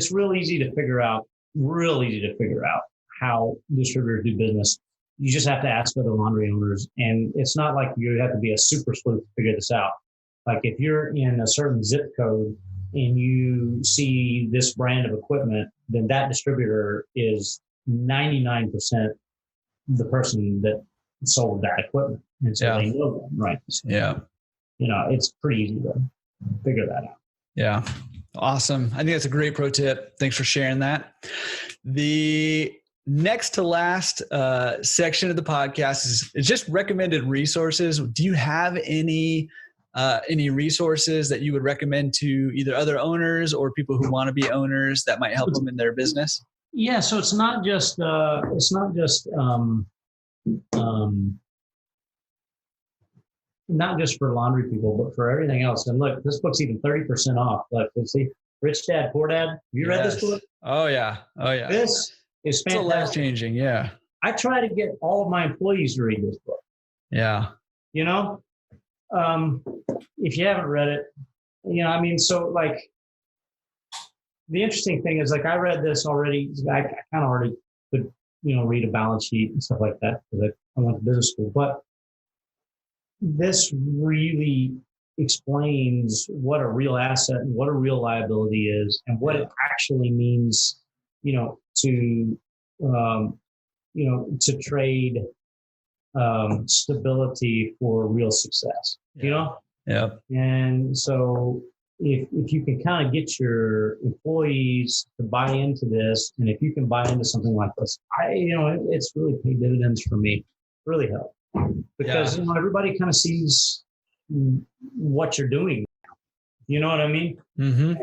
it's real easy to figure out how distributors do business. You just have to ask other laundry owners. And it's not like you have to be a super sleuth to figure this out. Like if you're in a certain zip code and you see this brand of equipment, then that distributor is 99% the person that sold that equipment. And so they know them, right? Yeah. It's pretty easy to figure that out. Yeah. Awesome. I think that's a great pro tip. Thanks for sharing that. The next to last section of the podcast is just recommended resources. Do you have any resources that you would recommend to either other owners or people who want to be owners that might help them in their business? Yeah. So it's not just not just for laundry people, but for everything else. And look, this book's even 30% off. Look, see, Rich Dad, Poor Dad. Have you read this book? Oh yeah. This is fantastic. It's life changing. Yeah. I try to get all of my employees to read this book. Yeah. If you haven't read it, so like the interesting thing is like I read this already. I kind of already could, read a balance sheet and stuff like that because I went to business school, but this really explains what a real asset and what a real liability is and what it actually means, to trade stability for real success, Yeah. And so if you can kind of get your employees to buy into this, and if you can buy into something like this, it's really paid dividends for me. Really helped. Because everybody kind of sees what you're doing. You know what I mean? Mm-hmm.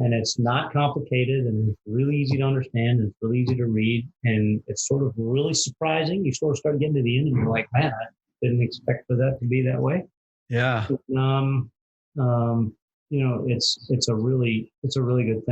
And it's not complicated, and it's really easy to understand, and it's really easy to read, and it's sort of really surprising. You sort of start getting to the end, and you're like, man, I didn't expect for that to be that way. Yeah. It's a really good thing.